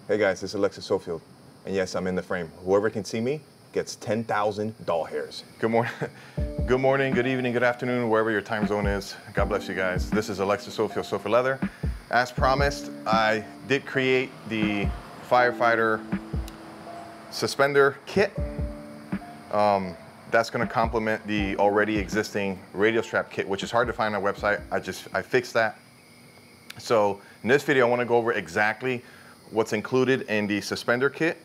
Hey guys, this is Alexis Sofield, and yes, I'm in the frame. Whoever can see me gets 10,000 doll hairs. Good morning, good morning, good evening, good afternoon, wherever your time zone is. God bless you guys. This is Alexis Sofield, Sofa Leather. As promised, I did create the Firefighter Suspender Kit. That's gonna complement the already existing radio strap kit, which is hard to find on our website. I fixed that. So in this video, I wanna go over exactly what's included in the Suspender Kit,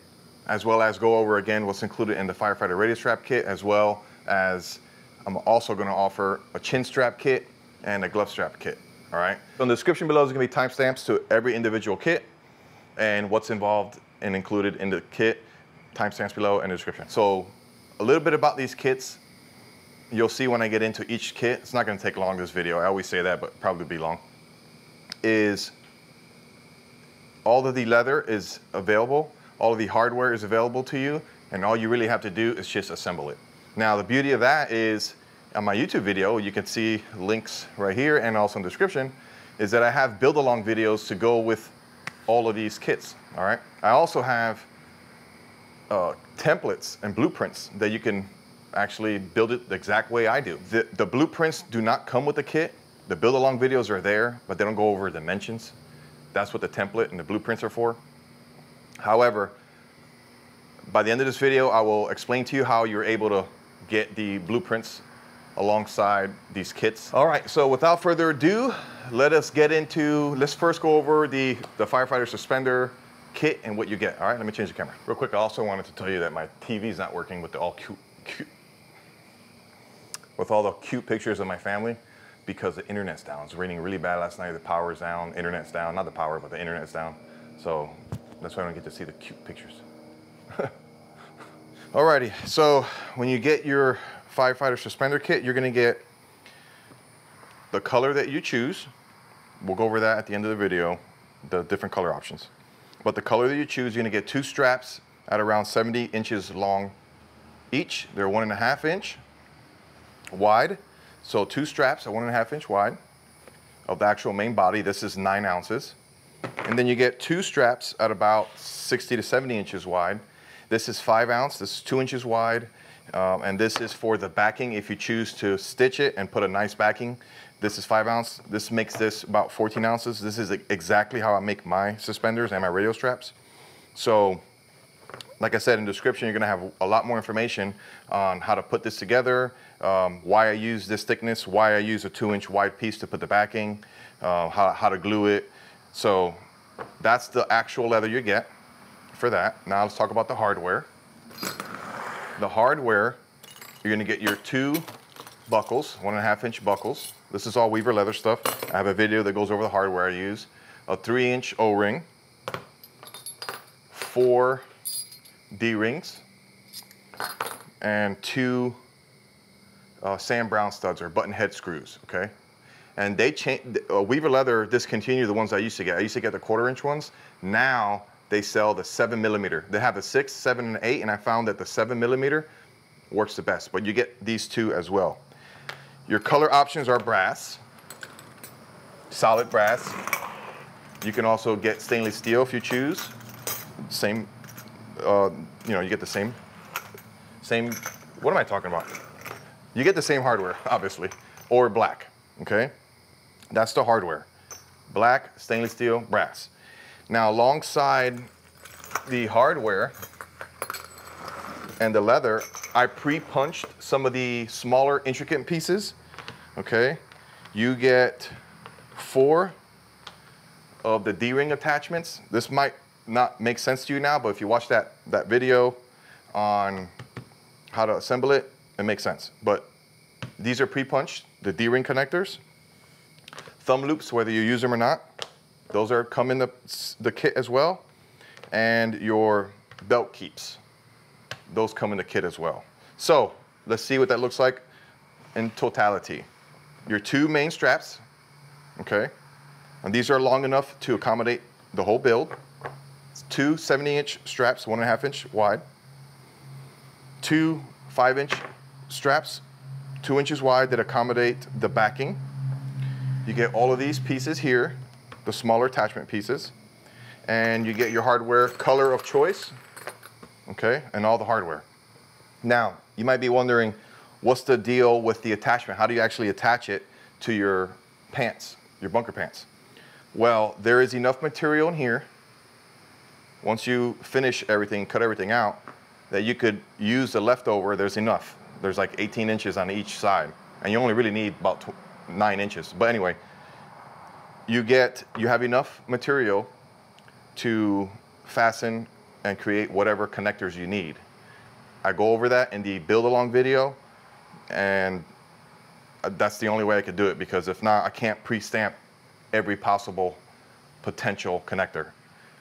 as well as go over again what's included in the Firefighter radio strap kit, as well as I'm also gonna offer a chin strap kit and a glove strap kit, all right? So in the description below is gonna be timestamps to every individual kit and what's involved and included in the kit, timestamps below in the description. So a little bit about these kits, you'll see when I get into each kit. It's not gonna take long, this video. I always say that, but probably be long. Is all of the leather is available, all of the hardware is available to you, and all you really have to do is just assemble it. Now, the beauty of that is, on my YouTube video, you can see links right here and also in the description, is that I have build-along videos to go with all of these kits, all right? I also have templates and blueprints that you can actually build it the exact way I do. The blueprints do not come with the kit. The build-along videos are there, but they don't go over dimensions. That's what the template and the blueprints are for. However, by the end of this video, I will explain to you how you're able to get the blueprints alongside these kits. All right, so without further ado, let's first go over the Firefighter Suspender Kit and what you get. All right, let me change the camera. Real quick, I also wanted to tell you that my TV's not working with all the cute pictures of my family, because the internet's down. It's raining really bad last night. The power's down, internet's down. Not the power, but the internet's down. So that's why I don't get to see the cute pictures. Alrighty, so when you get your Firefighter Suspender Kit, you're gonna get the color that you choose. We'll go over that at the end of the video, the different color options. But the color that you choose, you're gonna get 2 straps at around 70 inches long each. They're 1.5 inch wide. So 2 straps at 1.5 inch wide of the actual main body. This is 9 ounces. And then you get 2 straps at about 60 to 70 inches wide. This is 5 ounce, this is 2 inches wide. And this is for the backing if you choose to stitch it and put a nice backing. This is 5 ounce. This makes this about 14 ounces. This is exactly how I make my suspenders and my radio straps. So, like I said in the description, you're gonna have a lot more information on how to put this together, why I use this thickness, why I use a 2 inch wide piece to put the backing, how to glue it. So that's the actual leather you get for that. Now let's talk about the hardware. The hardware, you're gonna get your 2 buckles, 1.5 inch buckles. This is all Weaver leather stuff. I have a video that goes over the hardware I use. A 3 inch O-ring, 4 D-rings, and 2 Sam Brown studs or button head screws, okay? And they Weaver Leather discontinued the ones I used to get. I used to get the 1/4 inch ones. Now they sell the 7mm. They have the 6, 7, and 8, and I found that the 7mm works the best, but you get these 2 as well. Your color options are brass, solid brass. You can also get stainless steel if you choose. Same, you know, you get the same, what am I talking about? You get the same hardware, obviously, or black, okay? That's the hardware. Black, stainless steel, brass. Now, alongside the hardware and the leather, I pre-punched some of the smaller, intricate pieces, okay? You get 4 of the D-ring attachments. This might not make sense to you now, but if you watch that video on how to assemble it, it makes sense. But these are pre-punched, the D-ring connectors. Thumb loops, whether you use them or not, those come in the kit as well. And your belt keeps, those come in the kit as well. So let's see what that looks like in totality. Your 2 main straps, okay? And these are long enough to accommodate the whole build. It's 2 70-inch straps, 1.5 inch wide. 2 5-inch straps, 2 inches wide, that accommodate the backing. You get all of these pieces here, the smaller attachment pieces. and you get your hardware color of choice, okay, and all the hardware. Now, you might be wondering, what's the deal with the attachment? How do you actually attach it to your pants, your bunker pants? Well, there is enough material in here, once you finish everything, cut everything out, that you could use the leftover. There's enough. There's like 18 inches on each side, and you only really need about 9 inches. But anyway, you have enough material to fasten and create whatever connectors you need. I go over that in the build along video, and that's the only way I could do it, because if not, I can't pre-stamp every possible potential connector.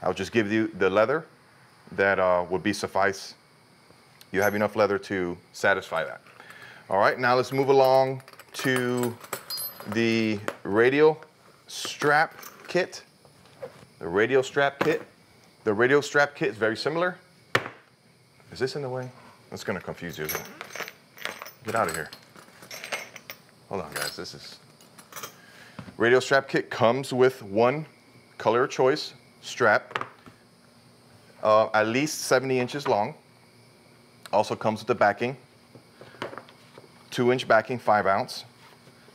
I'll just give you the leather that would be suffice. You have enough leather to satisfy that. All right, now let's move along to the radial strap kit. The radial strap kit. The radial strap kit is very similar. Is this in the way? That's gonna confuse you, isn't it? Get out of here. Hold on, guys, this is... Radial strap kit comes with one color of choice strap, at least 70 inches long. Also comes with the backing, 2-inch backing, 5 ounce.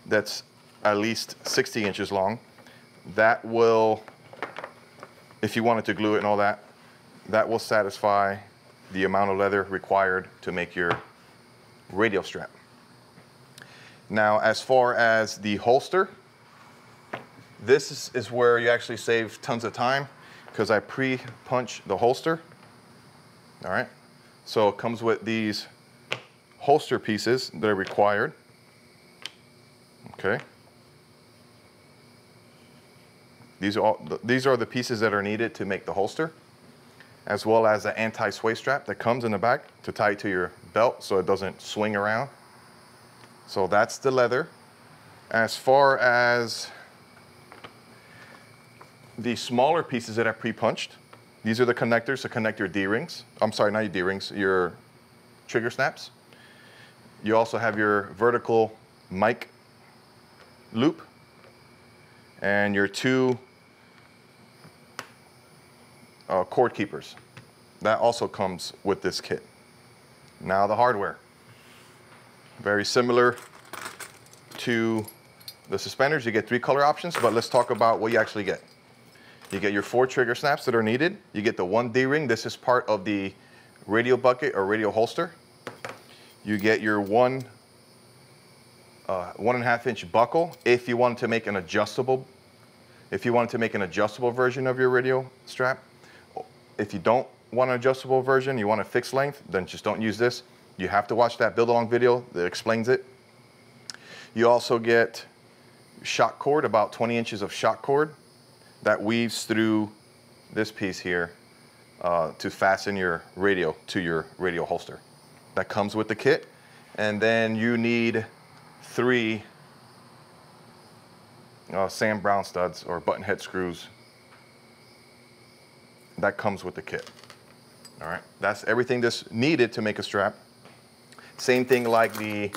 That's at least 60 inches long. That will, if you wanted to glue it and all that, that will satisfy the amount of leather required to make your radial strap. Now, as far as the holster, this is where you actually save tons of time, because I pre-punch the holster. All right, so it comes with these holster pieces that are required. Okay, these are the pieces that are needed to make the holster, as well as the anti-sway strap that comes in the back to tie it to your belt so it doesn't swing around. So that's the leather. As far as the smaller pieces that I pre-punched, these are the connectors to connect your D-rings. I'm sorry, not your D-rings, your trigger snaps. You also have your vertical mic loop and your 2 cord keepers. That also comes with this kit. Now the hardware. Very similar to the suspenders. You get 3 color options, but let's talk about what you actually get. You get your 4 trigger snaps that are needed. You get the 1 D-ring. This is part of the radial bucket or radial holster. You get your 1.5 inch buckle if you want to make an adjustable. If you want to make an adjustable version of your radial strap. If you don't want an adjustable version, you want a fixed length, then just don't use this. You have to watch that build along video that explains it. You also get shock cord, about 20 inches of shock cord that weaves through this piece here to fasten your radio to your radial holster. That comes with the kit. And then you need 3 Sam Brown studs or button head screws. That comes with the kit. All right, that's everything that's needed to make a strap. Same thing like the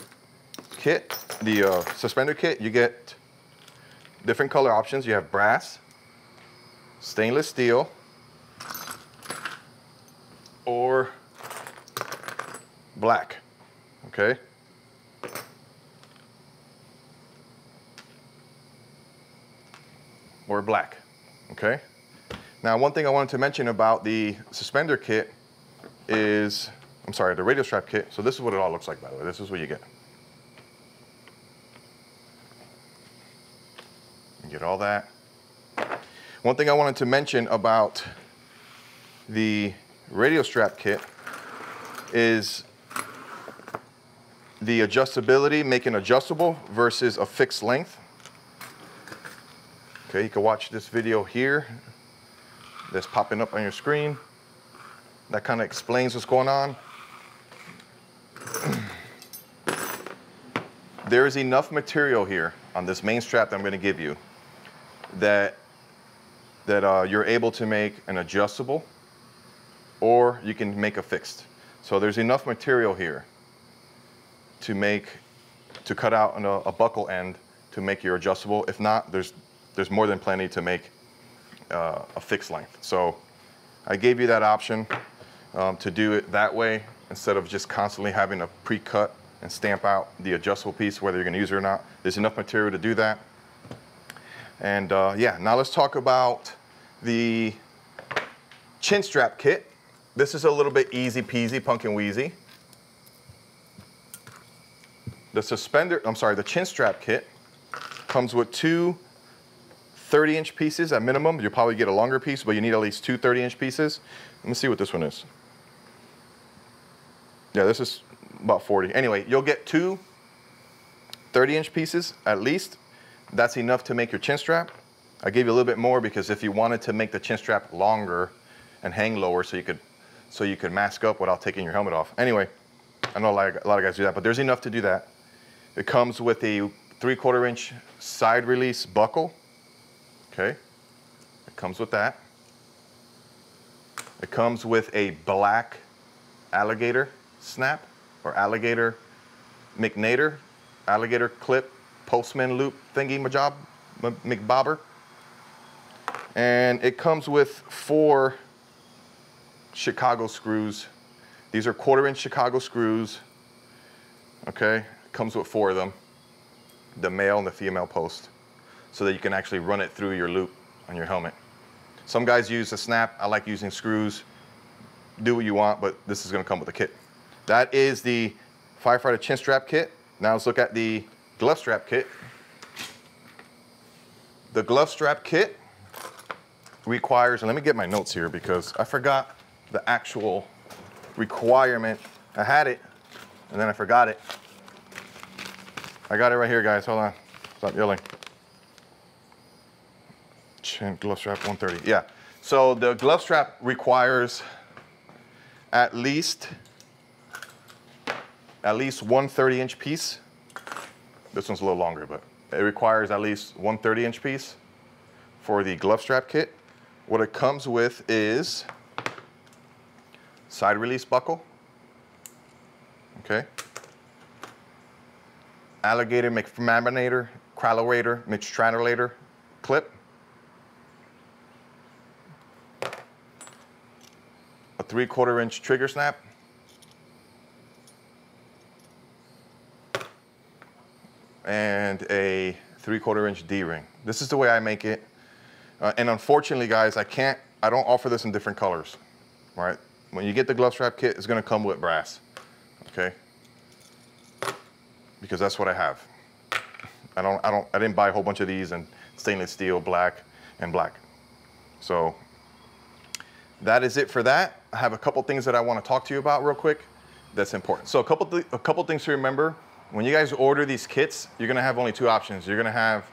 kit, the suspender kit. You get different color options. You have brass, stainless steel, or black, okay? Or black, okay? Now, one thing I wanted to mention about the suspender kit is, I'm sorry, the radial strap kit. So this is what it all looks like, by the way. This is what you get. You get all that. One thing I wanted to mention about the radial strap kit is the adjustability, making adjustable versus a fixed length. Okay, you can watch this video here that's popping up on your screen. That kind of explains what's going on. There is enough material here on this main strap that I'm going to give you that you're able to make an adjustable, or you can make a fixed. So there's enough material here to cut out a buckle end to make your adjustable. If not, there's more than plenty to make a fixed length. So I gave you that option to do it that way instead of just constantly having to pre-cut and stamp out the adjustable piece, whether you're gonna use it or not. There's enough material to do that. And yeah, now let's talk about the chin strap kit. This is a little bit easy peasy, pumpkin wheezy. The chin strap kit comes with two 30-inch pieces at minimum. You'll probably get a longer piece, but you need at least two 30-inch pieces. Let me see what this one is. Yeah, this is about 40. Anyway, you'll get two 30-inch pieces at least. That's enough to make your chin strap. I gave you a little bit more because if you wanted to make the chin strap longer and hang lower so you could mask up without taking your helmet off. Anyway, I know a lot of guys do that, but there's enough to do that. It comes with a 3/4 inch side release buckle. Okay, it comes with that. It comes with a black alligator snap or alligator McNader, alligator clip, postman loop thingy majob, McBobber. And it comes with 4 Chicago screws. These are 1/4 inch Chicago screws. Okay, it comes with 4 of them, the male and the female post, so that you can actually run it through your loop on your helmet. Some guys use a snap. I like using screws. Do what you want, but this is gonna come with the kit. That is the Firefighter chin strap kit. Now let's look at the glove strap kit. The glove strap kit requires, and let me get my notes here because I forgot the actual requirement. I had it, and then I forgot it. I got it right here, guys. Hold on. Stop yelling. Chin glove strap 130. Yeah. So the glove strap requires at least one 30-inch piece. This one's a little longer, but it requires at least one 30-inch piece for the glove strap kit. What it comes with is side release buckle. Okay. Alligator McFaminator, Cralorator, McStranulator clip. A 3/4 inch trigger snap. And a 3/4 inch D-ring. This is the way I make it. And unfortunately, guys, I don't offer this in different colors, right? When you get the glove strap kit, it's gonna come with brass, okay? Because that's what I have. I didn't buy a whole bunch of these in stainless steel, black, and black. So that is it for that. I have a couple things that I wanna talk to you about real quick that's important. So a couple things to remember. When you guys order these kits, you're gonna have only 2 options. You're gonna have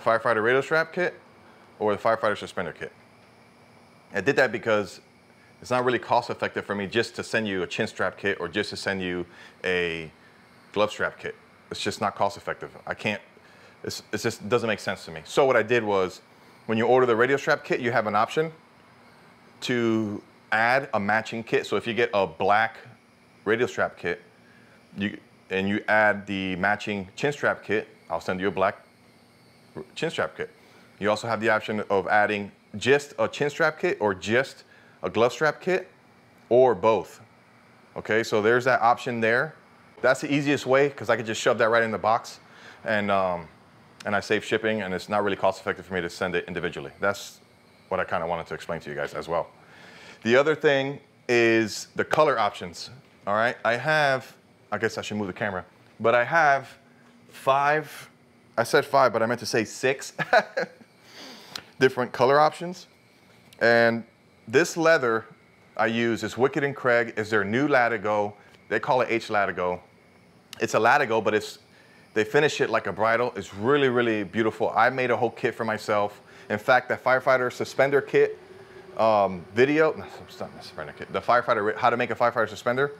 Firefighter radio strap kit or the Firefighter suspender kit. I did that because it's not really cost effective for me just to send you a chin strap kit or just to send you a glove strap kit. It's just not cost effective. I can't, it just doesn't make sense to me. So what I did was, when you order the radio strap kit, you have an option to add a matching kit. So if you get a black radio strap kit, and you add the matching chin strap kit, I'll send you a black chin strap kit. You also have the option of adding just a chin strap kit or just a glove strap kit or both. Okay, so there's that option there. That's the easiest way because I could just shove that right in the box and I save shipping and it's not really cost effective for me to send it individually. That's what I kind of wanted to explain to you guys as well. The other thing is the color options. All right, I guess I should move the camera, but I have 5, I said 5, but I meant to say 6 different color options. And this leather I use is Wicked & Craig, is their new Latigo. They call it H Latigo. It's a Latigo, but they finish it like a bridle. It's really, really beautiful. I made a whole kit for myself. In fact, that Firefighter Suspender Kit video, no, it's not the Suspender Kit, the Firefighter, how to make a Firefighter suspender,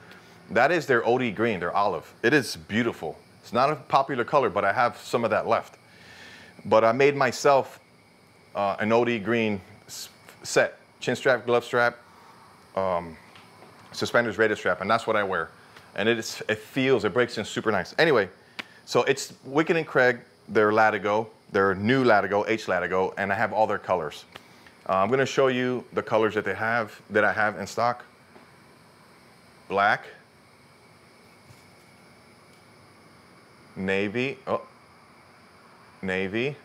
that is their OD green, their olive. It is beautiful. It's not a popular color, but I have some of that left. But I made myself an OD green set, chin strap, glove strap, suspenders, radio strap, and that's what I wear. And it breaks in super nice. Anyway, so it's Wicked & Craig, their Latigo, their new Latigo, H Latigo, and I have all their colors. I'm gonna show you the colors that I have in stock. Black, navy, navy,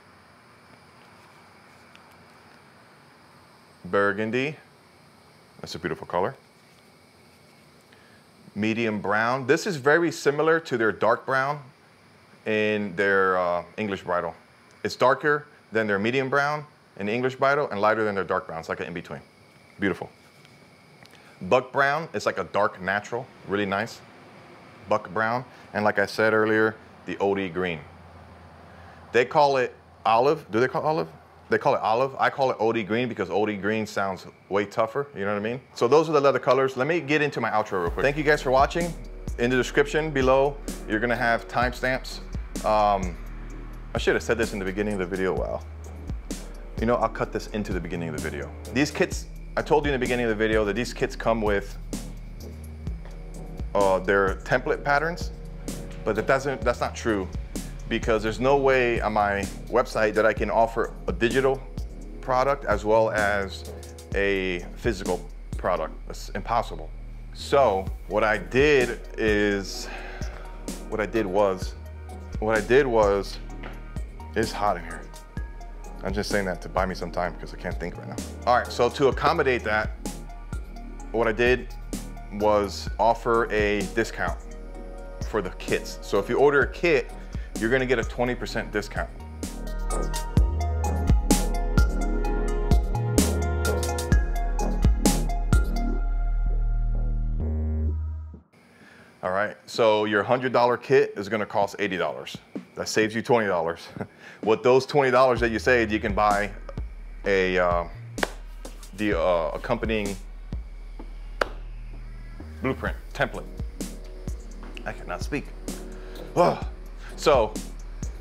burgundy, that's a beautiful color. Medium brown. This is very similar to their dark brown in their English bridal. It's darker than their medium brown in the English bridal and lighter than their dark brown. It's like an in-between. Beautiful. Buck brown is like a dark natural, really nice. Buck brown. And like I said earlier, the OD green. They call it olive. Do they call it olive? They call it olive. I call it OD green because OD green sounds way tougher, you know what I mean? So those are the leather colors. Let me get into my outro real quick. Thank you guys for watching. In the description below, you're gonna have timestamps. I should have said this in the beginning of the video. Wow. You know, I'll cut this into the beginning of the video. These kits, I told you in the beginning of the video that these kits come with their template patterns, but that's not true, because there's no way on my website that I can offer a digital product as well as a physical product. It's impossible. So what I did was, it's hot in here. I'm just saying that to buy me some time because I can't think right now. All right, so to accommodate that, what I did was offer a discount for the kits. So if you order a kit, you're gonna get a 20% discount. All right, so your $100 kit is gonna cost $80. That saves you $20. With those $20 that you saved, you can buy the accompanying blueprint template. I cannot speak. So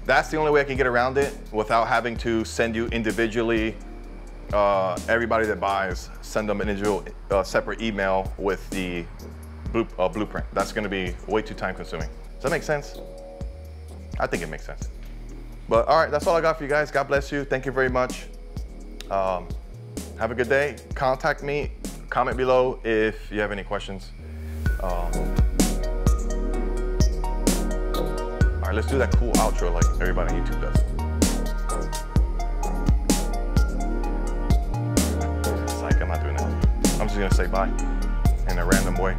that's the only way I can get around it without having to send you individually, everybody that buys, send them an individual separate email with the blueprint. That's gonna be way too time consuming. Does that make sense? I think it makes sense. But all right, that's all I got for you guys. God bless you. Thank you very much. Have a good day. Contact me, comment below if you have any questions. All right, let's do that cool outro like everybody on YouTube does. Psych, I'm not doing that. I'm just gonna say bye in a random way.